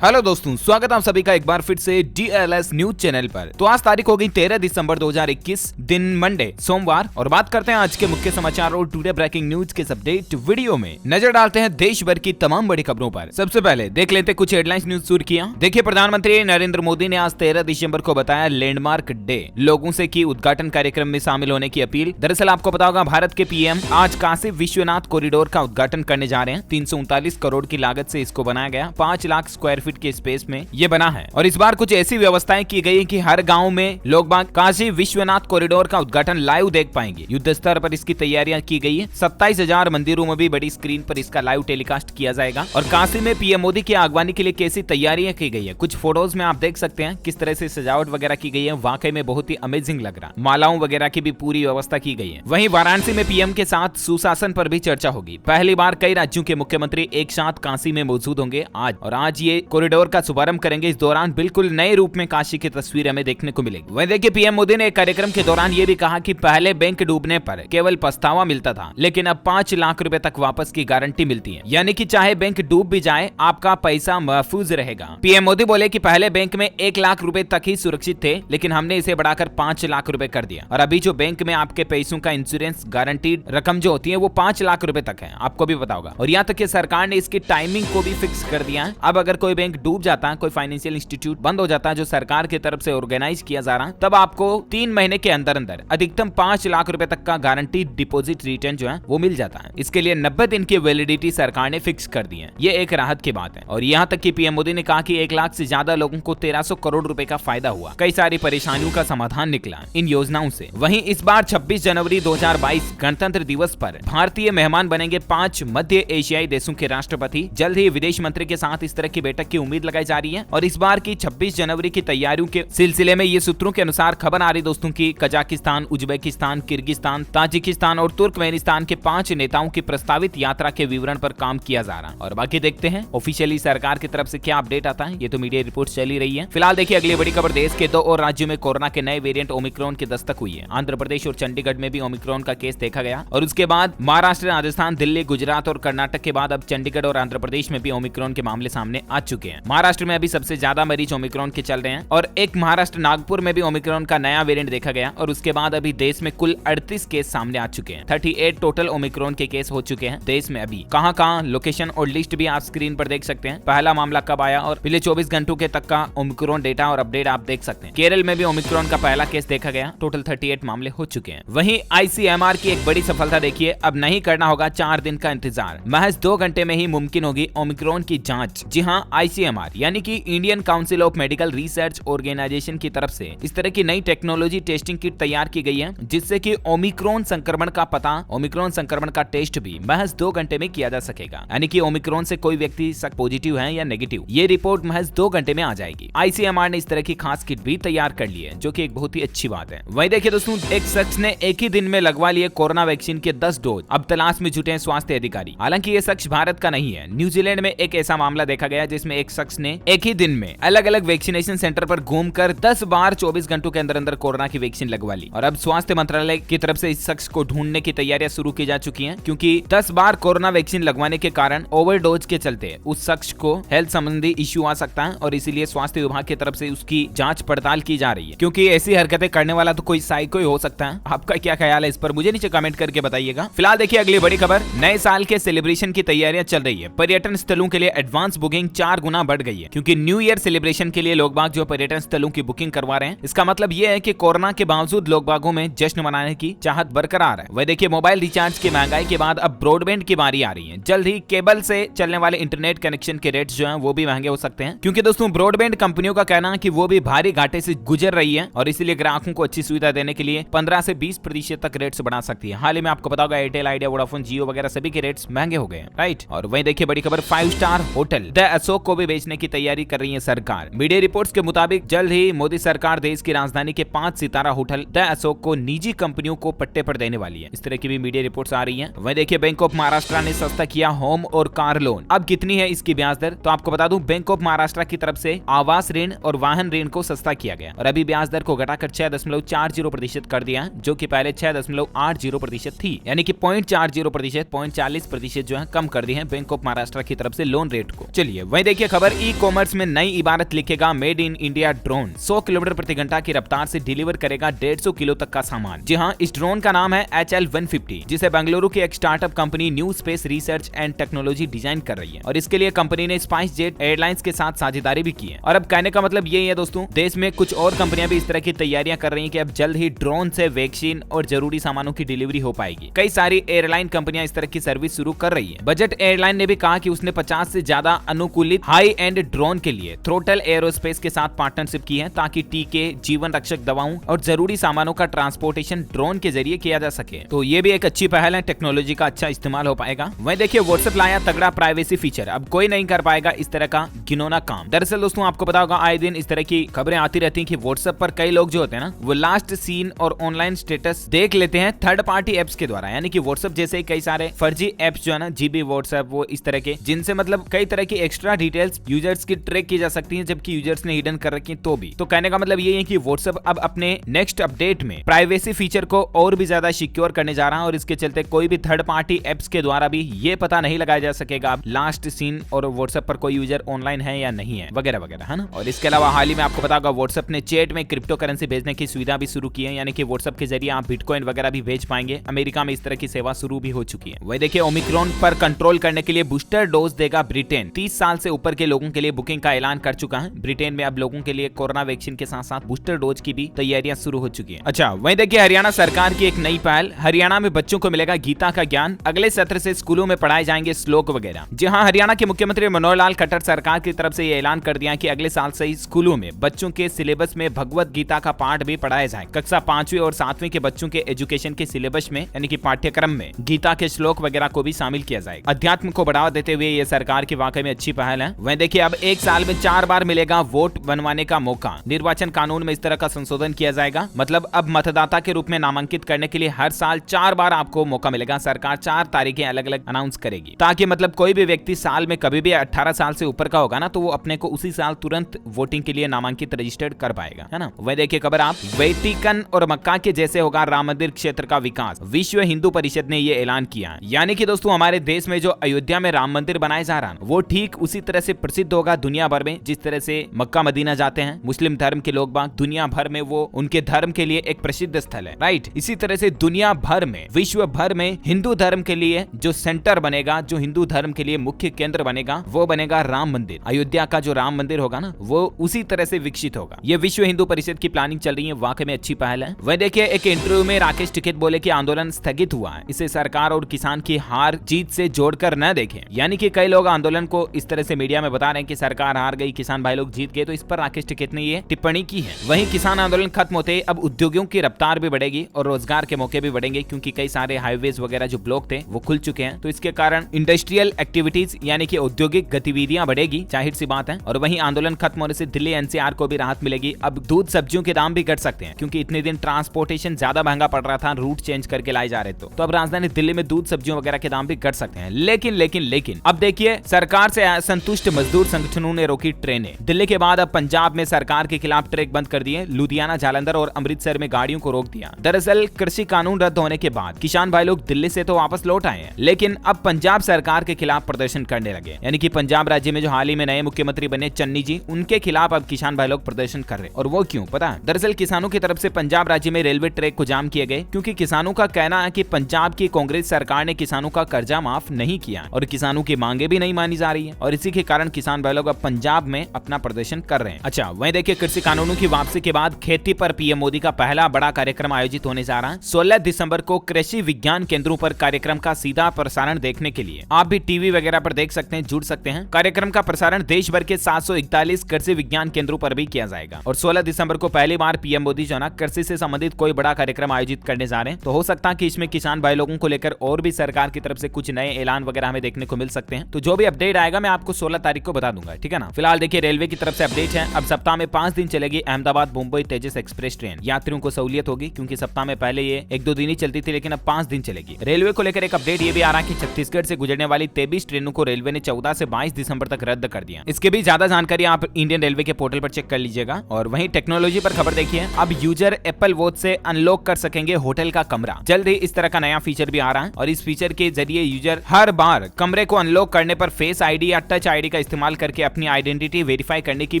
Hello दोस्तों, स्वागत है आप सभी का एक बार फिर से DLS न्यूज चैनल पर। तो आज तारीख हो गई 13 दिसंबर 2021, दिन मंडे सोमवार, और बात करते हैं आज के मुख्य समाचार और टुडे ब्रेकिंग न्यूज के अपडेट वीडियो में नजर डालते हैं देश भर की तमाम बड़ी खबरों पर। सबसे पहले देख लेते हैं कुछ हेडलाइंस न्यूज सुर्खियां। देखिए, प्रधानमंत्री नरेंद्र मोदी ने आज 13 दिसंबर को बताया लैंडमार्क डे, लोगों से की उद्घाटन कार्यक्रम में शामिल होने की अपील। दरअसल आपको पता होगा, भारत के पीएम आज काशी विश्वनाथ कॉरिडोर का उद्घाटन करने जा रहे हैं। 339 करोड़ की लागत से इसको बनाया गया, 5 लाख स्क्वायर फीट के स्पेस में ये बना है। और इस बार कुछ ऐसी व्यवस्थाएं की गई है कि हर गांव में लोग बाग काशी विश्वनाथ कॉरिडोर का उद्घाटन लाइव देख पाएंगे। युद्ध स्तर पर इसकी तैयारियां की गई है। 27,000 मंदिरों में भी बड़ी स्क्रीन पर इसका लाइव टेलीकास्ट किया जाएगा। और काशी में पीएम मोदी की आगवानी के लिए कैसी तैयारियां की गई है, कुछ फोटोज में आप देख सकते हैं किस तरह से सजावट वगैरह की गई है। वाकई में बहुत ही अमेजिंग लग रहा है। मालाओं वगैरह की भी पूरी व्यवस्था की गई है। वहीं वाराणसी में पीएम के साथ सुशासन पर भी चर्चा होगी। पहली बार कई राज्यों के मुख्यमंत्री एक साथ काशी में मौजूद होंगे आज ये कॉरिडोर का शुभारंभ करेंगे। इस दौरान बिल्कुल नए रूप में काशी की तस्वीर हमें देखने को मिलेगी। वहीं देखिए, पीएम मोदी ने एक कार्यक्रम के दौरान ये भी कहा कि पहले बैंक डूबने पर केवल पछतावा मिलता था, लेकिन अब 5 लाख रुपए तक वापस की गारंटी मिलती है। यानी कि चाहे बैंक डूब भी जाए, आपका पैसा महफूज रहेगा। पीएम मोदी बोले कि पहले बैंक में 1 लाख रुपए तक ही सुरक्षित थे, लेकिन हमने इसे बढ़ाकर 5 लाख रुपए कर दिया। और अभी जो बैंक में आपके पैसों का इंश्योरेंस गारंटीड रकम जो होती है वो 5 लाख रुपए तक है, आपको भी पता होगा। और यहाँ तक कि सरकार ने इसकी टाइमिंग को भी फिक्स कर दिया है। अब अगर कोई बैंक डूब जाता है, कोई फाइनेंशियल इंस्टीट्यूट बंद हो जाता है जो सरकार की तरफ से ऑर्गेनाइज किया जा रहा है, तब आपको 3 महीने के अंदर अंदर अधिकतम 5 लाख रुपए तक का गारंटी डिपॉजिट रिटर्न जो है वो मिल जाता है। इसके लिए 90 दिन की वैलिडिटी सरकार ने फिक्स कर दी है। ये एक राहत की बात है। और यहाँ तक कि पीएम मोदी ने कहा कि 1 लाख से ज्यादा लोगों को 1300 करोड़ रुपए का फायदा हुआ। कई सारी परेशानियों का समाधान निकला इन योजनाओं से। वहीं इस बार 26 जनवरी 2022 गणतंत्र दिवस पर भारतीय मेहमान बनेंगे 5 मध्य एशियाई देशों के राष्ट्रपति। जल्द ही विदेश मंत्री के साथ इस तरह की बैठक की उम्मीद लगाई जा रही है। और इस बार की 26 जनवरी की तैयारियों के सिलसिले में ये सूत्रों के अनुसार खबर आ रही दोस्तों की कजाकिस्तान, उज्बेकिस्तान, किर्गिस्तान, ताजिकिस्तान और तुर्कमेनिस्तान के 5 नेताओं की प्रस्तावित यात्रा के विवरण पर काम किया जा रहा है। और बाकी देखते हैं ऑफिशियली सरकार की तरफ से क्या अपडेट आता है। ये तो मीडिया रिपोर्ट चली रही है। फिलहाल देखिए, अगली बड़ी खबर, देश के 2 और राज्यों में कोरोना के नए वेरिएंट ओमिक्रॉन की दस्तक हुई है। आंध्र प्रदेश और चंडीगढ़ में भी ओमिक्रॉन का केस देखा गया। और उसके बाद महाराष्ट्र, राजस्थान, दिल्ली, गुजरात और कर्नाटक के बाद अब चंडीगढ़ और आंध्र प्रदेश में भी ओमिक्रॉन के मामले सामने आ चुके हैं। महाराष्ट्र में अभी सबसे ज्यादा मरीज ओमिक्रॉन के चल रहे हैं। और एक महाराष्ट्र नागपुर में भी ओमिक्रॉन का नया वेरिएंट देखा गया। और उसके बाद अभी देश में कुल 38 केस सामने आ चुके हैं। 38 टोटल ओमिक्रॉन के केस हो चुके हैं देश में। अभी कहां लोकेशन और लिस्ट भी आप स्क्रीन पर देख सकते हैं। पहला मामला कब आया और पिछले 24 घंटों के तक का ओमिक्रॉन डेटा और अपडेट आप देख सकते हैं। केरल में भी ओमिक्रॉन का पहला केस देखा गया। टोटल 38 मामले हो चुके हैं। वहीं ICMR की एक बड़ी सफलता देखिए, अब नहीं करना होगा 4 दिन का इंतजार, महज 2 घंटे में ही मुमकिन होगी ओमिक्रॉन की जांच। जी हां, ICMR यानी कि Indian council of medical research organisation की तरफ से इस तरह की नई टेक्नोलॉजी टेस्टिंग किट तैयार की गई है, जिससे कि ओमिक्रॉन संक्रमण का पता, ओमिक्रॉन संक्रमण का टेस्ट भी महज 2 घंटे में किया जा सकेगा। यानी कि ओमिक्रॉन से कोई व्यक्ति पॉजिटिव है या नेगेटिव, ये रिपोर्ट महज 2 घंटे में आ जाएगी। ICMR ने इस तरह की खास किट भी तैयार कर ली है, जो कि एक बहुत ही अच्छी बात है। वहीं देखिए दोस्तों, एक शख्स ने एक ही दिन में लगवा लिए कोरोना वैक्सीन के 10 डोज। अब तलाश में जुटे हैं स्वास्थ्य अधिकारी। हालांकि ये शख्स भारत का नहीं है। न्यूजीलैंड में एक ऐसा मामला देखा गया जिसमें एक शख्स ने एक ही दिन में अलग अलग वैक्सीनेशन सेंटर पर घूमकर 10 बार 24 घंटों के अंदर अंदर कोरोना की वैक्सीन लगवा ली। और अब स्वास्थ्य मंत्रालय की तरफ से इस शख्स को ढूंढने की तैयारियां शुरू की जा चुकी हैं, क्योंकि 10 बार कोरोना वैक्सीन लगवाने के कारण ओवरडोज के चलते उस शख्स को हेल्थ संबंधी इश्यू आ सकता है। और इसीलिए स्वास्थ्य विभाग की तरफ से उसकी जांच पड़ताल की जा रही है, क्योंकि ऐसी हरकतें करने वाला तो कोई साइको ही हो सकता है। आपका क्या ख्याल है इस पर, मुझे नीचे कमेंट करके बताइएगा। फिलहाल देखिए, अगली बड़ी खबर, नए साल के सेलिब्रेशन की तैयारियां चल रही है। पर्यटन स्थलों के लिए एडवांस बुकिंग 4 गुना बढ़ गई है, क्योंकि न्यू ईयर सेलिब्रेशन के लिए लोग बाग जो पर्यटन स्थलों की बुकिंग करवा रहे हैं। इसका मतलब यह है कि कोरोना के बावजूद लोग बागों में जश्न मनाने की चाहत बरकरार है। वह देखिए, मोबाइल रिचार्ज की महंगाई के बाद अब ब्रॉडबैंड की बारी आ रही है। जल्द ही केबल से चलने वाले इंटरनेट कनेक्शन के रेट्स जो हैं वो भी महंगे हो सकते हैं, क्योंकि दोस्तों ब्रॉडबैंड कंपनियों का कहना है कि वो भी भारी घाटे से गुजर रही है। और इसीलिए ग्राहकों को अच्छी सुविधा देने के लिए 15 से 20% तक रेट्स बढ़ा सकती है। हाल ही में आपको पता होगा, एयरटेल, आइडिया, वोडाफोन, जियो वगैरह सभी के रेट्स महंगे हो गए हैं, राइट। और वहीं देखिए, बड़ी खबर, 5 स्टार होटल द अशोक को भी बेचने की तैयारी कर रही है सरकार। मीडिया रिपोर्ट्स के मुताबिक जल्द ही मोदी सरकार देश की राजधानी के 5 सितारा होटल द अशोक को निजी कंपनियों को पट्टे पर देने वाली है। इस तरह की भी मीडिया रिपोर्ट्स आ रही हैं। वहीं देखिए, बैंक ऑफ महाराष्ट्र ने सस्ता किया होम और कार लोन। अब कितनी है इसकी ब्याज दर, तो आपको बता दूं, बैंक ऑफ महाराष्ट्र की तरफ से आवास ऋण और वाहन ऋण को सस्ता किया गया। और अभी ब्याज दर को घटाकर 6.40% कर दिया, जो कि पहले 6.80% थी। यानी कि 0.40%, 0.40% जो है कम कर दी है बैंक ऑफ महाराष्ट्र की तरफ से लोन रेट को। चलिए वहीं देखिए खबर ई कॉमर्स में नई इबारत लिखेगा made in India drone 100 kilometre प्रति घंटा की रफ्तार से डिलीवर करेगा 150 किलो तक का सामान। जी हाँ, इस ड्रोन का नाम है HL-150, जिसे बेंगलुरु की एक startup company new space research and technology design कर रही है और इसके लिए कंपनी ने स्पाइस जेट एयरलाइंस के साथ साझेदारी भी की है। और अब कहने का मतलब यही है दोस्तों, देश में कुछ और कंपनियां भी इस तरह की तैयारियां कर रही हैं कि अब जल्द ही ड्रोन से वैक्सीन और जरूरी सामानों की डिलीवरी हो पाएगी। कई सारी एयरलाइन कंपनियां इस तरह की सर्विस शुरू कर रही है। बजट एयरलाइन ने भी कहा कि उसने 50 से ज्यादा अनुकूलित हाई एंड ड्रोन के लिए थ्रोटल एरोस्पेस के साथ पार्टनरशिप की है ताकि टीके, जीवन रक्षक दवाओं और जरूरी सामानों का ट्रांसपोर्टेशन ड्रोन के जरिए किया जा सके। तो ये भी एक अच्छी पहल है, टेक्नोलॉजी का अच्छा इस्तेमाल हो पाएगा। वहीं देखिए व्हाट्सएप लाया तगड़ा प्राइवेसी फीचर, अब कोई नहीं कर पाएगा इस तरह का घिनौना काम। दरअसल दोस्तों आपको पता होगा आए दिन इस तरह की खबरें आती रहती हैं कि व्हाट्सएप पर कई लोग जो होते हैं ना, वो लास्ट सीन और ऑनलाइन स्टेटस देख लेते हैं थर्ड पार्टी एप्स के द्वारा। यानी कि व्हाट्सएप जैसे कई सारे फर्जी एप्स जो है ना, जीबी व्हाट्सएप, वो इस तरह के जिनसे मतलब कई तरह की एक्स्ट्रा डिटेल्स यूजर्स की ट्रैक की जा सकती हैं, जबकि यूजर्स ने हिडन कर रखी है तो भी। तो कहने का मतलब ये है कि व्हाट्सएप अब अपने नेक्स्ट अपडेट में प्राइवेसी फीचर को और भी ज्यादा सिक्योर करने जा रहा है और इसके चलते कोई भी थर्ड पार्टी एप्स के द्वारा भी ये पता नहीं लगाया जा सकेगा अब लास्ट सीन और व्हाट्सएप पर कोई यूजर ऑनलाइन है या नहीं है, वगैरह वगैरह, है ना। और इसके अलावा हाल ही में आपको पता होगा व्हाट्सएप ने चैट में क्रिप्टो करेंसी भेजने की सुविधा भी शुरू की है, यानी कि व्हाट्सएप के जरिए आप बिटकॉइन वगैरह भी भेज पाएंगे। अमेरिका में इस तरह की सेवा शुरू भी हो चुकी है। वही देखिए ओमिक्रॉन पर कंट्रोल करने के लिए बूस्टर डोज देगा ब्रिटेन। 30 साल से ऊपर के लोगों के लिए बुकिंग का ऐलान कर चुका है। ब्रिटेन में अब लोगों के लिए कोरोना वैक्सीन के साथ साथ बूस्टर डोज की भी तैयारियां शुरू हो चुकी है। अच्छा, वहीं देखिए हरियाणा सरकार की एक नई पहल, हरियाणा में बच्चों को मिलेगा गीता का ज्ञान। अगले सत्र से स्कूलों में पढ़ाए जाएंगे श्लोक वगैरह। जी हाँ, हरियाणा के मुख्यमंत्री मनोहर लाल खट्टर सरकार की तरफ से ये ऐलान कर दिया कि अगले साल से ही स्कूलों में बच्चों के सिलेबस में भगवत गीता का पाठ भी पढ़ाया जाए। कक्षा 5वीं और 7वीं के बच्चों के एजुकेशन के सिलेबस में यानी कि पाठ्यक्रम में गीता के श्लोक वगैरह को भी शामिल किया जाएगा। अध्यात्म को बढ़ावा देते हुए ये सरकार की वाकई में अच्छी पहल है। वहीं देखिए अब एक साल में 4 बार मिलेगा वोट बनवाने का मौका। निर्वाचन कानून में इस तरह का संशोधन किया जाएगा। मतलब अब मतदाता के रूप में नामांकित करने के लिए हर साल 4 बार आपको मौका मिलेगा। सरकार 4 तारीखें अलग अलग अनाउंस करेगी ताकि मतलब कोई भी व्यक्ति साल में कभी भी 18 साल से ऊपर का होगा ना, तो वो अपने को उसी साल तुरंत वोटिंग के लिए नामांकित रजिस्टर्ड कर पाएगा, है ना। वही देखिए खबर आप, वेटिकन और मक्का के जैसे होगा राम मंदिर क्षेत्र का विकास। विश्व हिंदू परिषद ने ये ऐलान किया। यानी कि दोस्तों हमारे देश में जो अयोध्या में राम मंदिर बनाया जा रहा है वो ठीक उसी तरह से प्रसिद्ध होगा दुनिया भर में, जिस तरह से मक्का मदीना जाते हैं मुस्लिम धर्म के लोग बाग, दुनिया भर में वो उनके धर्म के लिए एक प्रसिद्ध स्थल है, राइट। इसी तरह से दुनिया भर में, विश्व भर में हिंदू धर्म के लिए जो सेंटर बनेगा, जो हिंदू धर्म के लिए मुख्य केंद्र बनेगा, वो बनेगा राम मंदिर। अयोध्या का जो राम मंदिर होगा ना, वो उसी तरह से विकसित होगा। ये विश्व हिंदू परिषद की प्लानिंग चल रही है, वाकई में अच्छी पहल है। वह देखिए एक इंटरव्यू में राकेश टिकैत बोले कि आंदोलन स्थगित हुआ है, इसे सरकार और किसान की हार जीत से जोड़कर न देखें। यानी कि कई लोग आंदोलन को इस तरह से मीडिया में बता रहे हैं कि सरकार हार गई, किसान भाई लोग जीत गए, तो इस पर राकेश टिकैत ने ये टिप्पणी की है। वहीं किसान आंदोलन खत्म होते अब उद्योगों की रफ्तार भी बढ़ेगी और रोजगार के मौके भी बढ़ेंगे, क्योंकि कई सारे हाईवेज वगैरह जो ब्लॉक थे वो खुल चुके हैं। तो इसके कारण इंडस्ट्रियल एक्टिविटीज यानी कि औद्योगिक गतिविधियां बढ़ेगी, जाहिर सी बात है। और वहीं आंदोलन खत्म होने से दिल्ली एनसीआर को भी राहत मिलेगी। अब दूध सब्जियों के दाम भी घट सकते हैं, क्योंकि इतने दिन ट्रांसपोर्टेशन ज्यादा महंगा पड़ रहा था, रूट चेंज करके लाए जा रहे थे। तो अब राजधानी दिल्ली में दूध सब्जियों वगैरह के दाम भी घट सकते हैं। लेकिन अब देखिए सरकार से असंतुष्ट मजदूर संगठनों ने रोकी ट्रेनें। दिल्ली के बाद अब पंजाब में सरकार के खिलाफ ट्रैक बंद कर दिए। लुधियाना, जालंधर और अमृतसर में गाड़ियों को रोक दिया। दरअसल कृषि कानून रद्द होने के बाद किसान भाई लोग दिल्ली से तो वापस लौट आए हैं, लेकिन अब पंजाब सरकार के खिलाफ प्रदर्शन करने लगे। यानी कि पंजाब राज्य में जो हाल ही में नए मुख्यमंत्री बने चन्नी जी, उनके खिलाफ अब किसान भाई लोग प्रदर्शन कर रहे हैं। और वो क्यों पता है? दरअसल किसानों की तरफ से पंजाब राज्य में रेलवे ट्रैक को जाम किए गए, क्योंकि किसानों का कहना है कि पंजाब की कांग्रेस सरकार ने किसानों का कर्जा माफ नहीं किया और किसानों की मांगे भी नहीं मानी जा रही है, और इसी के कारण किसान भाई लोग अब पंजाब में अपना प्रदर्शन कर रहे हैं। अच्छा, वहीं देखिए कृषि कानूनों की वापसी के बाद खेती पर पीएम मोदी का पहला बड़ा कार्यक्रम आयोजित होने जा रहा है। 16 दिसंबर को कृषि विज्ञान केंद्रों पर कार्यक्रम का सीधा प्रसारण देखने के लिए आप भी टीवी वगैरह पर देख सकते हैं, जुड़ सकते हैं। कार्यक्रम का प्रसारण देश भर के 741 कृषि विज्ञान केंद्रों पर भी किया जाएगा। और 16 दिसंबर को पहली बार पीएम मोदी जो ना कृषि से संबंधित कोई बड़ा कार्यक्रम आयोजित करने जा रहे हैं। तो हो सकता है कि इसमें किसान भाई लोगों को लेकर और भी सरकार की तरफ से कुछ नए ऐलान वगैरह हमें देखने को मिल सकते हैं। तो जो भी अपडेट आएगा मैं आपको 16 तारीख को बता दूंगा, ठीक है ना। फिलहाल देखिए रेलवे की तरफ से अपडेट है। अब सप्ताह में 5 दिन चलेगी अहमदाबाद मुंबई तेजस एक्सप्रेस ट्रेन। यात्रियों को सहूलियत होगी, क्योंकि सप्ताह में पहले ये 1-2 दिन ही चलती थी, लेकिन अब 5 दिन चलेगी। रेलवे को लेकर एक अपडेट ये भी आ रहा है कि छत्तीसगढ़ से गुजरने वाली 23 ट्रेनों को रेलवे ने 14 से 22 दिसंबर तक रद्द कर दिया। इसके भी ज्यादा जानकारी आप इंडियन रेलवे के पोर्टल पर चेक कर लीजिएगा। और वहीं टेक्नोलॉजी पर खबर देखिए, अब यूजर एप्पल वॉच से अनलॉक कर सकेंगे होटल का कमरा। जल्द ही इस तरह का नया फीचर भी आ रहा है, और इस फीचर के जरिए यूजर हर बार कमरे को अनलॉक करने पर फेस आईडी या टच आईडी का इस्तेमाल करके अपनी आइडेंटिटी वेरीफाई करने की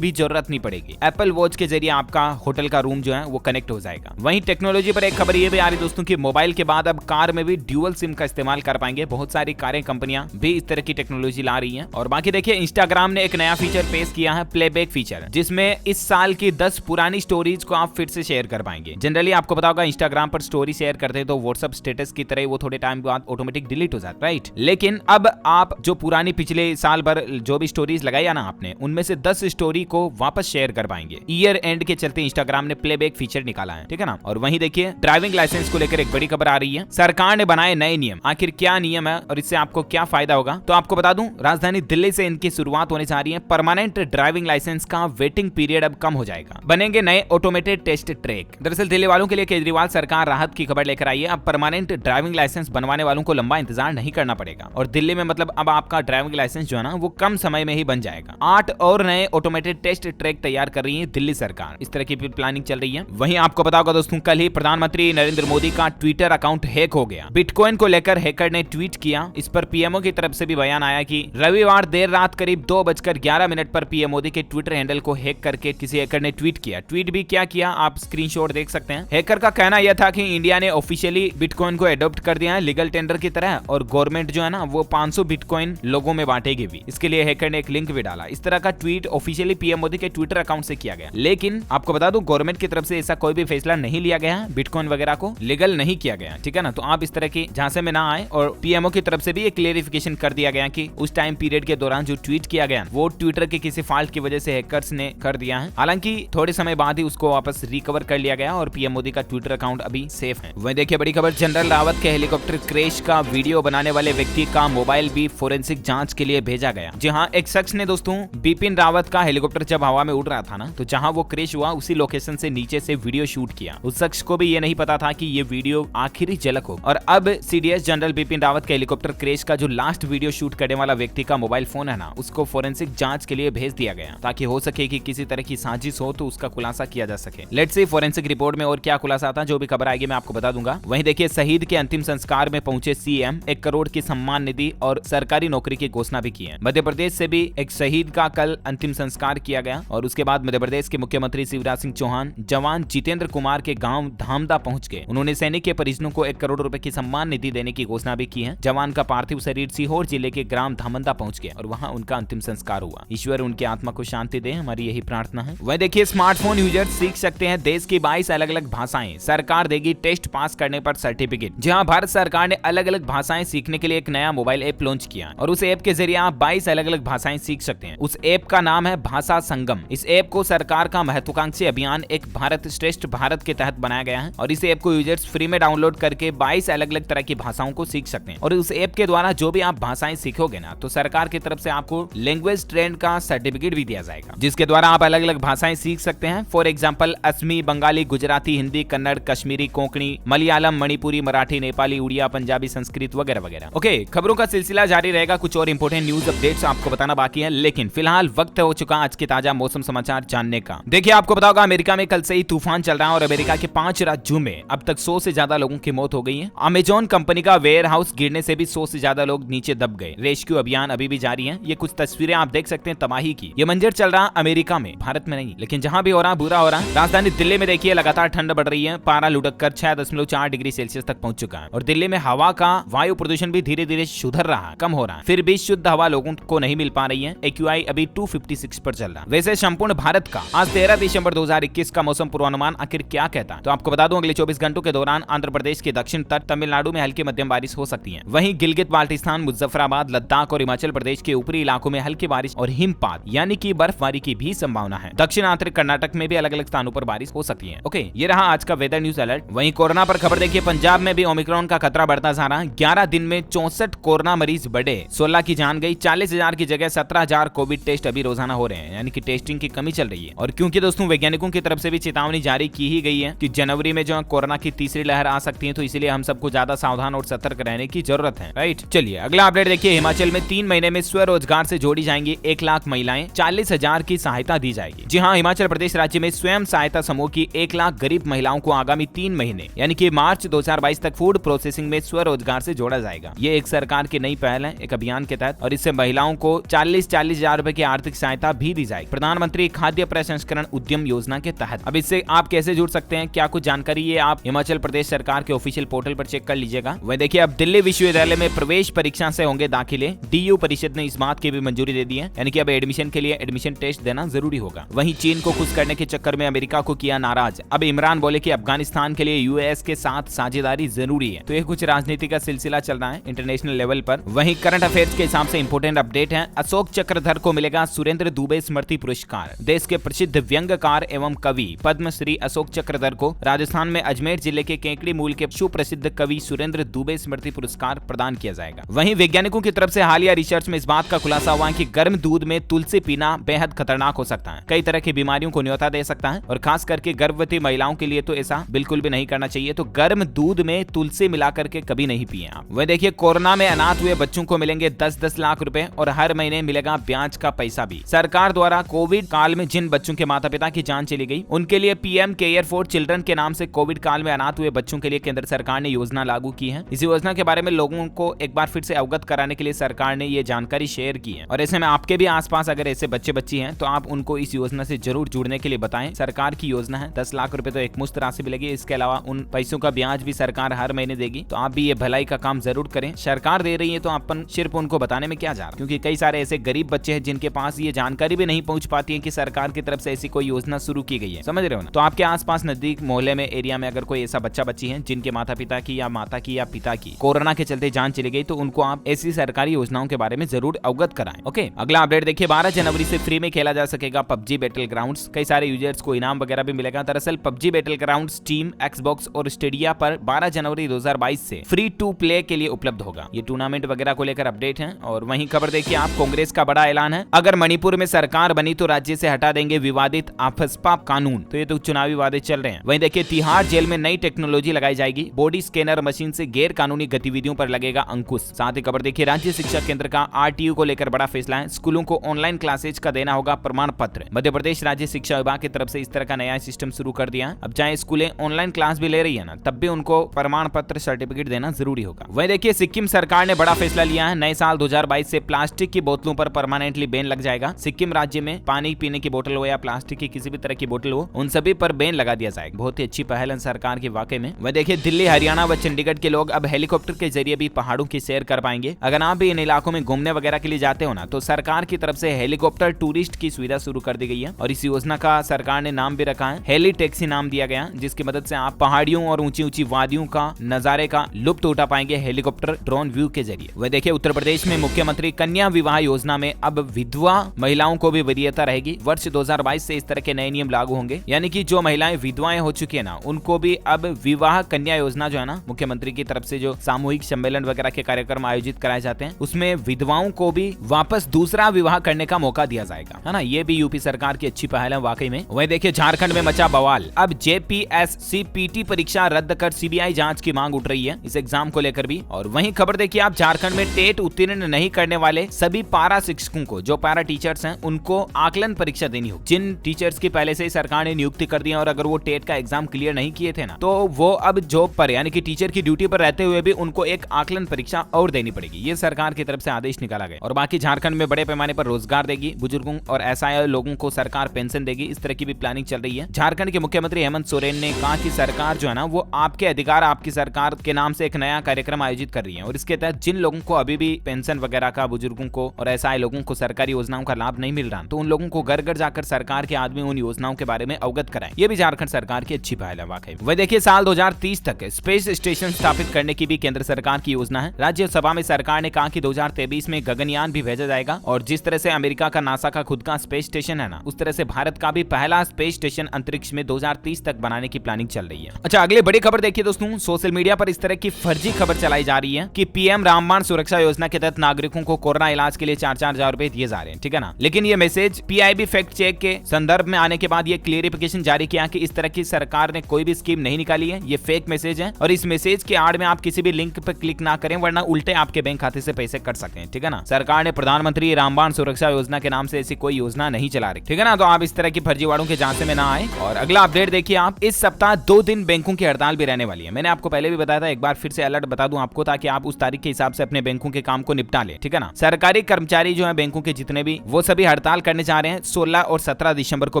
भी जरूरत नहीं पड़ेगी। एप्पल वॉच के जरिए आपका होटल का रूम जो है वो कनेक्ट हो जाएगा। वहीं टेक्नोलॉजी पर एक खबर ये भी आ रही दोस्तों की मोबाइल के बाद अब कार में भी ड्यूअल सिम का इस्तेमाल कर पाएंगे। बहुत सारी कारें कंपनियां भी इस तरह की टेक्नोलॉजी ला रही हैं। और बाकी देखिए इंस्टाग्राम ने एक नया फीचर पेश किया है, प्लेबैक फीचर, जिसमें इस साल की 10 पुरानी स्टोरीज को आप फिर से शेयर कर पाएंगे। जनरली आपको पता होगा इंस्टाग्राम पर स्टोरी शेयर करते हैं तो व्हाट्सएप स्टेटस की तरह वो थोड़े टाइम बाद ऑटोमेटिक डिलीट हो जाता है, राइट। लेकिन अब आप जो पुरानी पिछले साल भर जो भी स्टोरीज लगाई ना आपने, उनमें से 10 स्टोरी को वापस शेयर कर पाएंगे। ईयर एंड के चलते इंस्टाग्राम ने प्लेबैक फीचर निकाला है, ठीक है ना। और वहीं देखिए ड्राइविंग लाइसेंस को लेकर एक बड़ी खबर आ रही है। सरकार ने बनाए नए नियम, आखिर क्या नियम है और इससे आपको क्या फायदा होगा, तो आपको बता दूं राजधानी दिल्ली से इनकी शुरुआत होने जा रही है। परमानेंट ड्राइविंग लाइसेंस का वेटिंग पीरियड अब कम हो जाएगा। बनेंगे नए ऑटोमेटेड टेस्ट ट्रैक। दरअसल दिल्ली वालों के लिए केजरीवाल सरकार राहत की खबर लेकर आई है। अब परमानेंट ड्राइविंग लाइसेंस बनवाने वालों को लंबा इंतजार नहीं करना पड़ेगा और दिल्ली में मतलब अब आपका ड्राइविंग लाइसेंस जो है ना वो कम समय में ही बन जाएगा। 8 और नए ऑटोमेटेड टेस्ट ट्रैक तैयार कर रही है दिल्ली सरकार। इस तरह की प्लानिंग चल रही है। वहीं आपको पता होगा दोस्तों कल ही प्रधानमंत्री नरेंद्र मोदी का ट्विटर अकाउंट हैक हो गया। बिटकॉइन को लेकर हैकर ने ट्वीट किया। इस पर पीएमओ की तरफ से भी बयान आया कि रविवार देर रात करीब 2:11 पर पीएम मोदी के ट्विटर हैंडल को हैक करके किसी हैकर ने ट्वीट किया। ट्वीट भी क्या किया आप स्क्रीनशॉट देख सकते हैं। हैकर का कहना यह था कि इंडिया ने ऑफिशियली बिटकॉइन को अडॉप्ट कर दिया है लीगल टेंडर की तरह और गवर्नमेंट जो है ना वो 500 बिटकॉइन लोगों में बांटेगी भी। इसके लिए हैकर ने एक लिंक भी डाला। इस तरह का ट्वीट ऑफिशियली पीएम मोदी के ट्विटर अकाउंट से किया गया। लेकिन आपको बता दूं गवर्नमेंट की तरफ से ऐसा कोई भी फैसला नहीं लिया गया है, बिटकॉइन वगैरह को लीगल नहीं किया गया, ठीक है ना। तो आप इस तरह की झांसे में ना आए। और पीएमओ की तरफ से भी एक क्लेरिफिकेशन कर दिया गया कि उस टाइम पीरियड के दौरान जो ट्वीट किया गया वो ट्विटर के किसी फॉल्ट की वजह से हैकर्स ने कर दिया है। हालांकि थोड़े समय बाद ही उसको वापस रिकवर कर लिया गया और पीएम मोदी का ट्विटर अकाउंट अभी सेफ है। वहीं देखिए बड़ी खबर, जनरल रावत के हेलीकॉप्टर क्रैश का वीडियो बनाने वाले व्यक्ति का मोबाइल भी फोरेंसिक जांच के लिए भेजा गया। जी हाँ, एक शख्स ने दोस्तों बिपिन रावत का हेलीकॉप्टर जब हवा में उड़ रहा था ना, तो जहां वो क्रैश हुआ उसी लोकेशन से नीचे से वीडियो शूट किया। उस शख्स को भी ये नहीं पता था कि ये वीडियो आखिरी झलक हो। और अब सीडीएस जनरल बिपिन रावत के हेलीकॉप्टर क्रैश का जो लास्ट वीडियो शूट करने वाला व्यक्ति का मोबाइल फोन है ना, उसको फोरेंसिक जांच के लिए भेज दिया गया ताकि हो सके कि किसी तरह की साजिश हो तो उसका खुलासा किया जा सके। लेट्स सी फोरेंसिक रिपोर्ट में और क्या खुलासा आता है, जो भी खबर आएगी मैं आपको बता दूंगा। वहीं देखिए शहीद के अंतिम संस्कार में पहुंचे सीएम, 1 करोड़ की सम्मान निधि और सरकारी नौकरी की घोषणा भी की है। मध्य प्रदेश से भी एक शहीद का कल अंतिम संस्कार किया गया और उसके बाद मध्य प्रदेश के मुख्यमंत्री शिवराज सिंह चौहान जवान जितेंद्र कुमार के गाँव धामदा पहुंच गए। उन्होंने सैनिक के परिजनों को 1 करोड़ रुपए की सम्मान निधि देने की घोषणा भी की है। जवान का पार्थिव शरीर सीहोर जिले के ग्राम धामंदा पहुंच गया और वहां उनका अंतिम संस्कार हुआ। ईश्वर उनकी आत्मा को शांति दे, हमारी यही प्रार्थना है। वह देखिए स्मार्टफोन यूजर्स सीख सकते हैं देश की 22 अलग अलग भाषाएं। सरकार देगी टेस्ट पास करने पर सर्टिफिकेट। जहां भारत सरकार ने अलग अलग भाषाएं सीखने के लिए एक नया मोबाइल ऐप लॉन्च किया और उस ऐप के जरिए आप 22 अलग अलग भाषाएं सीख सकते हैं। उस ऐप का नाम है भाषा संगम। इस ऐप को सरकार का महत्वाकांक्षी अभियान एक भारत श्रेष्ठ भारत के तहत बनाया गया है और इस ऐप को यूजर्स फ्री में डाउनलोड करके 22 अलग अलग तरह की भाषाओं को सीख सकते हैं। और उस ऐप के द्वारा जो भी आप भाषाएं सीखोगे ना, तो सरकार की तरफ से आपको लैंग्वेज ट्रेंड का सर्टिफिकेट भी दिया जाएगा, जिसके द्वारा आप अलग अलग भाषाएं सीख सकते हैं। फॉर एग्जाम्पल असमी, बंगाली, गुजराती, हिंदी, कन्नड़, कश्मीरी, कोंकणी, मलयालम, मणिपुरी, मराठी, नेपाली, उड़िया, पंजाबी, संस्कृत वगैरह वगैरह। ओके, खबरों का सिलसिला जारी रहेगा। कुछ और इंपोर्टेंट न्यूज अपडेट्स आपको बताना बाकी है, लेकिन फिलहाल वक्त हो चुका आज के ताजा मौसम समाचार जानने का। देखिए आपको पता होगा अमेरिका में कल से ही तूफान चल रहा है और अमेरिका के 5 राज्यों में अब तक 100 से ज्यादा लोगों की मौत हो गई है। अमेजॉन कंपनी का वेयर हाउस गिरने से भी 100 से ज्यादा लोग नीचे दब गए। रेस्क्यू अभियान अभी भी जारी है। ये कुछ तस्वीरें आप देख सकते हैं तबाही की। ये मंजर चल रहा अमेरिका में, भारत में नहीं, लेकिन जहां भी हो रहा बुरा हो रहा है। राजधानी दिल्ली में देखिए लगातार ठंड बढ़ रही है। पारा लुढ़क कर 6.4 डिग्री सेल्सियस तक पहुंच चुका है और दिल्ली में हवा का वायु प्रदूषण भी धीरे धीरे सुधर रहा है, कम हो रहा है। फिर भी शुद्ध हवा लोगों को नहीं मिल पा रही है। AQI अभी 256 पर चल रहा है। वैसे संपूर्ण भारत का आज 13 दिसंबर 2021 का मौसम पूर्वानुमान आखिर क्या कहता है, तो आपको बता दूं अगले 24 घंटों के दौरान आंध्र प्रदेश के दक्षिण तट, तमिलनाडु में हल्की मध्यम बारिश हो सकती है। वहीं गिलगित बाल्टिस्तान, मुजफ्फराबाद, लद्दाख और हिमाचल प्रदेश के ऊपरी इलाकों में हल्की बारिश और हिमपात यानी कि बर्फबारी की भी संभावना है। दक्षिण आंतरिक कर्नाटक में भी अलग अलग स्थानों पर बारिश हो सकती है। ओके, ये रहा आज का वेदर न्यूज अलर्ट। वहीं कोरोना पर खबर देखिए, पंजाब में भी ओमिक्रॉन का खतरा बढ़ता जा रहा है। 11 दिन में 64 कोरोना मरीज बढ़े, 16 की जान गई। 40,000 की जगह 17,000 कोविड टेस्ट अभी रोजाना हो रहे हैं, यानी कि टेस्टिंग की कमी चल रही है। और क्योंकि दोस्तों वैज्ञानिकों की तरफ से भी चेतावनी जारी की ही गई है कि जनवरी में जो कोरोना की तीसरी लहर आ सकती है, तो इसलिए हम सबको ज्यादा सावधान और सतर्क रहने की जरूरत है, राइट। चलिए अगला अपडेट देखिए, हिमाचल में 3 महीने में स्वरोजगार से जोड़ी जाएंगी 1 लाख महिलाएं, 40,000 की सहायता दी जाएगी। जी हाँ, हिमाचल प्रदेश राज्य में स्वयं सहायता समूह की 1 लाख गरीब महिलाओं को आगामी 3 महीने यानी कि मार्च 2022 तक फूड प्रोसेसिंग में स्वरोजगार से जोड़ा जाएगा। ये एक सरकार की नई पहल है, एक अभियान के तहत, और इससे महिलाओं को 40,000 रुपए की आर्थिक सहायता भी दी जाएगी प्रधानमंत्री खाद्य प्रसंस्करण उद्यम योजना के तहत। अब इससे आप कैसे जुड़ सकते हैं, क्या कुछ जानकारी, ये आप हिमाचल प्रदेश सरकार के ऑफिशियल पोर्टल पर चेक कर लीजिएगा। वह देखिए, अब दिल्ली विश्वविद्यालय में प्रवेश परीक्षा से होंगे दाखिले। डीयू परिषद ने इस बात की भी मंजूरी दे दी है, यानी कि अब एडमिशन के लिए एडमिशन टेस्ट देना जरूरी होगा। वहीं चीन को खुश करने के चक्कर में अमेरिका को किया नाराज। अब इमरान बोले कि अफगानिस्तान के लिए यूएस के साथ साझेदारी जरूरी है। तो ये कुछ राजनीति का सिलसिला चल रहा है इंटरनेशनल लेवल पर। वहीं करंट अफेयर्स के हिसाब से इंपोर्टेंट अपडेट है, अशोक चक्रधर को मिलेगा सुरेंद्र दुबे स्मृति पुरस्कार। देश के प्रसिद्ध व्यंग्यकार एवं कवि पद्मश्री अशोक चक्रधर को राजस्थान में अजमेर जिले के केकड़ी मूल के सुप्रसिद्ध कवि सुरेंद्र दुबे स्मृति पुरस्कार प्रदान किया जाएगा। वहीं वैज्ञानिकों की तरफ से हालिया रिसर्च में इस बात का खुलासा हुआ है कि गर्म दूध में तुलसी पीना बेहद खतरनाक हो सकता है, कई तरह की बीमारियों को न्योता दे सकता है और खास करके गर्भवती महिलाओं के लिए तो ऐसा बिल्कुल भी नहीं करना चाहिए। तो गर्म दूध में तुलसी मिला करके कभी नहीं पिए आप। वह देखिए, कोरोना में अनाथ हुए बच्चों को मिलेंगे 10-10 लाख रुपए और हर महीने मिलेगा ब्याज का पैसा भी। सरकार द्वारा कोविड काल में जिन बच्चों के माता पिता की जान चली गई उनके लिए पीएम केयर फॉर चिल्ड्रन के नाम से कोविड काल में अनाथ हुए बच्चों के लिए केंद्र सरकार ने योजना लागू की है। इस योजना के बारे में लोगों को एक बार फिर से अवगत कराने के लिए सरकार ने ये जानकारी शेयर की है और ऐसे में आपके भी आसपास अगर ऐसे बच्चे बच्ची हैं तो आप उनको इस योजना से जरूर जुड़ने के लिए बताएं। सरकार की योजना है, 10 लाख रुपए तो एक मुश्त राशि मिलेगी, इसके अलावा उन पैसों का ब्याज भी सरकार हर महीने देगी। तो आप भी ये भलाई का काम जरूर करें, सरकार दे रही है तो अपन सिर्फ उनको बताने में क्या जा रहा, क्योंकि कई सारे ऐसे गरीब बच्चे हैं जिनके पास ये जानकारी भी नहीं पहुंच पाती है कि सरकार की तरफ से ऐसी कोई योजना शुरू की गई है, समझ रहे हो ना। तो आपके आसपास नजदीक मोहल्ले में एरिया में अगर कोई ऐसा बच्चा बच्ची है जिनके माता पिता की या माता की या पिता की कोरोना के चलते जान चली गई तो उनको आप ऐसी सरकारी योजनाओं के बारे में जरूर अवगत कराएं। ओके, अगला अपडेट देखिए, 12 जनवरी से फ्री में खेला जा सकेगा पबजी बैटल ग्राउंड्स। कई सारे यूजर्स को इनाम वगैरह भी मिलेगा। दरअसल PUBG battle grounds steam, Xbox और स्टेडिया पर 12 जनवरी 2022 से फ्री टू प्ले के लिए उपलब्ध होगा। ये टूर्नामेंट वगैरह को लेकर अपडेट है। और वहीं खबर देखिए आप, कांग्रेस का बड़ा ऐलान है, अगर मणिपुर में सरकार बनी तो राज्य से हटा देंगे विवादित आफ्स्पा कानून। तो ये तो चुनावी वादे चल रहे हैं। वहीं देखिए, तिहाड़ जेल में नई टेक्नोलॉजी लगाई जाएगी, बॉडी स्कैनर मशीन से गैर कानूनी गतिविधियों पर लगेगा अंकुश। साथ ही खबर देखिए, राज्य शिक्षा केंद्र का आरटीयू को लेकर बड़ा फैसला है, स्कूलों को ऑनलाइन क्लासेज का देना होगा प्रमाण पत्र। मध्य प्रदेश राज्य शिक्षा विभाग की तरफ से इस तरह का नया सिस्टम शुरू कर दिया। अब चाहे स्कूलें ऑनलाइन क्लास भी ले रही है ना, तब भी उनको प्रमाण पत्र सर्टिफिकेट देना जरूरी होगा। वहीं देखिए, सिक्किम सरकार ने बड़ा फैसला लिया है, नए साल 2022 से प्लास्टिक की बोतलों पर परमानेंटली बैन लग जाएगा। सिक्किम राज्य में पानी पीने की बोतल हो या प्लास्टिक की किसी भी तरह की बोतल हो, उन सभी पर बैन लगा दिया जाएगा। बहुत ही अच्छी पहल है सरकार के वाकई में। वह देखिए, दिल्ली, हरियाणा व चंडीगढ़ के लोग अब हेलीकॉप्टर के जरिए भी पहाड़ों की सैर कर पाएंगे। अगर आप भी इन इलाकों में घूमने वगैरह के लिए जाते हो ना, तो सरकार की तरफ से हेलीकॉप्टर टूरिस्ट की सुविधा शुरू कर दी गई है और इस योजना का सरकार ने नाम भी रखा है, हेली टैक्सी नाम दिया गया, जिसकी मदद से आप पहाड़ियों और ऊंची ऊंची वादियों का नजारे का लुत्फ उठा पाएंगे हेलीकॉप्टर ड्रोन व्यू के जरिए। वह देखिए, उत्तर प्रदेश में मुख्यमंत्री कन्या विवाह योजना में अब विधवा महिलाओं को भी वरीयता रहेगी। वर्ष 2022 से इस तरह के नए नियम लागू होंगे, यानी कि जो महिलाएं विधवाएं हो चुकी है ना, उनको भी अब विवाह कन्या योजना जो है ना, मुख्यमंत्री की तरफ से जो सामूहिक सम्मेलन वगैरह के कार्यक्रम आयोजित कराए जाते हैं, उसमें विधवाओं को भी वापस दूसरा विवाह करने का मौका दिया जाएगा, है ना। ये भी यूपी सरकार की अच्छी पहल है वाकई में। वही देखिए, झारखंड में मचा बवाल, अब जेपीएससी-पीटी परीक्षा रद्द कर सीबीआई जांच की मांग उठ रही है इस एग्जाम को लेकर भी। और वहीं खबर देखिए आप, झारखंड में टेट उत्तीर्ण नहीं करने वाले सभी पारा शिक्षकों को, जो पारा टीचर्स हैं, उनको आकलन परीक्षा देनी होगी। जिन टीचर्स की पहले से ही सरकार ने नियुक्ति कर दी है और अगर वो टेट का एग्जाम क्लियर नहीं किए थे ना, तो वो अब जॉब पर यानी कि टीचर की ड्यूटी पर रहते हुए भी उनको एक आकलन परीक्षा और देनी पड़ेगी। ये सरकार की तरफ से आदेश निकाला गया। और बाकी झारखंड में बड़े पैमाने पर रोजगार देगी, बुजुर्गों और असहाय लोगों को सरकार पेंशन देगी, इस तरह की भी प्लानिंग चल रही है। झारखंड के मुख्यमंत्री हेमंत सोरेन ने कहा कि सरकार जो है ना, वो आपके अधिकार आपकी सरकार के नाम से एक नया कार्यक्रम आयोजित कर रही है और इसके तहत जिन लोगों को अभी भी पेंशन वगैरह का, बुजुर्गों को और असहाय लोगों को सरकारी योजनाओं का लाभ नहीं मिल रहा, तो उन लोगों को घर घर जाकर सरकार के आदमी उन योजनाओं के बारे में अवगत कराएं। ये भी झारखंड सरकार की अच्छी पहल है वाकई। वह देखिए, साल 2030 तक स्पेस स्टेशन स्थापित करने की भी केंद्र सरकार की योजना है। राज्यसभा में सरकार ने कहा कि 2023 में गगनयान भी भेजा जाएगा और जिस तरह से अमेरिका का नासा का खुद का स्पेस स्टेशन है ना, उस तरह से भारत का भी पहला स्पेस स्टेशन अंतरिक्ष में 2030 तक बनाने की प्लानिंग चल रही है। अच्छा, अगली बड़ी खबर देखिए दोस्तों, सोशल मीडिया पर इस तरह की फर्जी खबर चलाई जा रही है कि पीएम रामबाण सुरक्षा योजना के तहत नागरिकों को कोरोना इलाज के लिए 4-4 हजार रुपए दिए जा रहे हैं, ठीक है ना। लेकिन ये मैसेज पीआईबी फैक्ट चेक के संदर्भ में आने के बाद ये क्लियरिफिकेशन जारी किया कि इस तरह की सरकार ने कोई भी स्कीम नहीं निकाली है, ये फेक मैसेज है और इस मैसेज के आड़ में आप किसी भी लिंक पर क्लिक ना करें, वरना उल्टे आपके बैंक खाते से पैसे कट सकते हैं, ठीक है ना। सरकार ने प्रधानमंत्री रामबाण सुरक्षा योजना के नाम से ऐसी कोई योजना नहीं चला रही, ठीक है ना। तो आप इस तरह की फर्जीवाड़ों के झांसे में ना आए। और अगला अपडेट देखिए आप, इस सप्ताह 2 दिन बैंकों की हड़ताल भी रहने वाली है। मैंने आपको पहले भी बताया था, एक बार फिर से अलर्ट बता दूं आपको, ताकि आप उस तारीख के हिसाब से अपने बैंकों के काम को निपटा लें, ठीक है ना। सरकारी कर्मचारी जो है बैंकों के जितने भी, वो सभी हड़ताल करने जा रहे हैं। 16 और 17 दिसंबर को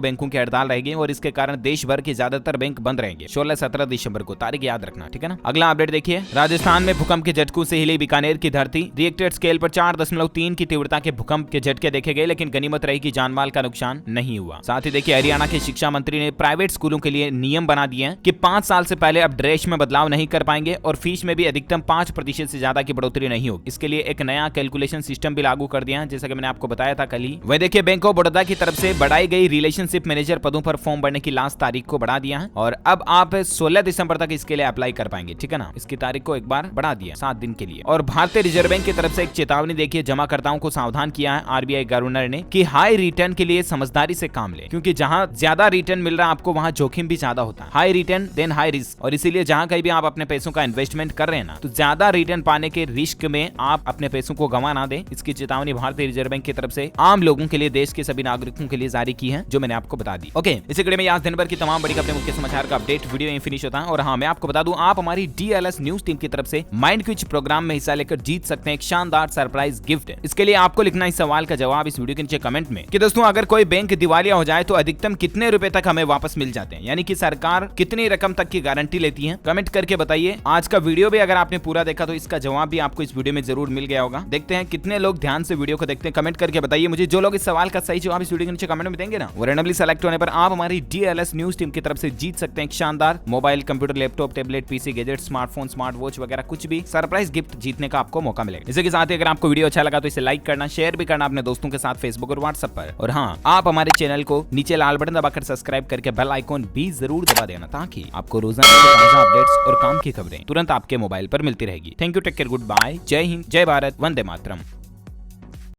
बैंकों की हड़ताल रहेगी और इसके कारण देश भर के ज्यादातर बैंक बंद रहेंगे 16-17 दिसंबर को, तारीख याद रखना, ठीक है ना। अगला अपडेट देखिए, राजस्थान में भूकंप के झटकों से हिली बीकानेर की धरती। रिएक्टर स्केल पर 4.3 की तीव्रता के भूकंप के झटके देखे गए, लेकिन गनीमत रही कि जानमाल का नुकसान नहीं हुआ। साथ ही देखिए, हरियाणा के शिक्षा मंत्री ने प्राइवेट स्कूलों के लिए नियम बना दिए हैं कि 5 साल से पहले अब ड्रेस में बदलाव नहीं कर पाएंगे और फीस में भी अधिकतम 5% से ज्यादा की बढ़ोतरी नहीं होगी। इसके लिए एक नया कैलकुलेशन सिस्टम भी लागू कर दिया है, जैसा कि मैंने आपको बताया था कल ही। वह देखिए, बैंक ऑफ बड़ौदा की तरफ से बढ़ाई गई रिलेशनशिप मैनेजर पदों पर फॉर्म भरने की लास्ट तारीख को बढ़ा दिया है और अब आप 16 दिसंबर तक इसके लिए अप्लाई कर पाएंगे, ठीक है ना। इसकी तारीख को एक बार बढ़ा दिया 7 दिन के लिए। और भारतीय रिजर्व बैंक की तरफ से एक चेतावनी देखिए, जमाकर्ताओं को सावधान किया है आरबीआई गवर्नर ने कि हाई रिटर्न के लिए समझदारी से काम ले, क्योंकि जहां ज्यादा रिटर्न मिल रहा है आपको, वहां जोखिम भी ज्यादा होता है। High return then high risk, और इसीलिए जहां कहीं भी आप अपने पैसों का इन्वेस्टमेंट कर रहे हैं ना, तो ज्यादा रिटर्न पाने के रिस्क में आप अपने पैसों को गंवा ना दें। इसकी चेतावनी भारतीय रिजर्व बैंक की तरफ से आम लोगों के लिए, देश के सभी नागरिकों के लिए जारी की है, जो मैंने आपको बता दी। ओके, इसी कड़ी में आज दिन भर की तमाम बड़ी खबरें, मुख्य समाचार का अपडेट वीडियो यहीं फिनिश होता है। और हाँ, मैं आपको बता दूं, आप हमारी डीएलएस न्यूज टीम की तरफ से माइंड क्विज प्रोग्राम में हिस्सा लेकर जीत सकते हैं एक शानदार सरप्राइज गिफ्ट। इसके लिए आपको लिखना इस सवाल का जवाब इस वीडियो के नीचे कमेंट में कि दोस्तों, अगर कोई बैंक दिवालिया हो जाए तो अधिकतम कितने रुपए तक हमें वापस मिल जाते हैं, यानी कि सरकार कितनी रकम तक की गारंटी लेती है। कमेंट करके बताइए। आज का वीडियो भी अगर आपने पूरा देखा तो इसका जवाब भी आपको इस वीडियो में जरूर मिल गया होगा। देखते हैं कितने लोग ध्यान से वीडियो को देखते हैं, कमेंट करके बताइए मुझे। जो लोग इस सवाल का सही जवाब इस वीडियो के नीचे कमेंट में देंगे ना, वो रैंडमली सेलेक्ट होने पर आप हमारी डीएलएस न्यूज टीम की तरफ से जीत सकते हैं एक शानदार mobile, computer, laptop, tablet, PC, gadget, smartphone, smart watch वगैरह कुछ भी सरप्राइज गिफ्ट जीतने का आपको मौका मिलेगा। इसी के साथ ही अगर आपको वीडियो अच्छा लगा तो इसे लाइक करना, शेयर भी करना अपने दोस्तों के साथ फेसबुक और व्हाट्सएप पर। और हाँ, आप हमारे चैनल को नीचे लाल बटन दबाकर सब्सक्राइब करके बेल आइकॉन भी जरूर दबा देना, ताकि आपको रोजाना के ताजा अपडेट्स और काम की खबरें तुरंत आपके मोबाइल पर मिलती रहेगी। Thank you, take care, good bye, जय हिंद, जय भारत, वंदे मातरम।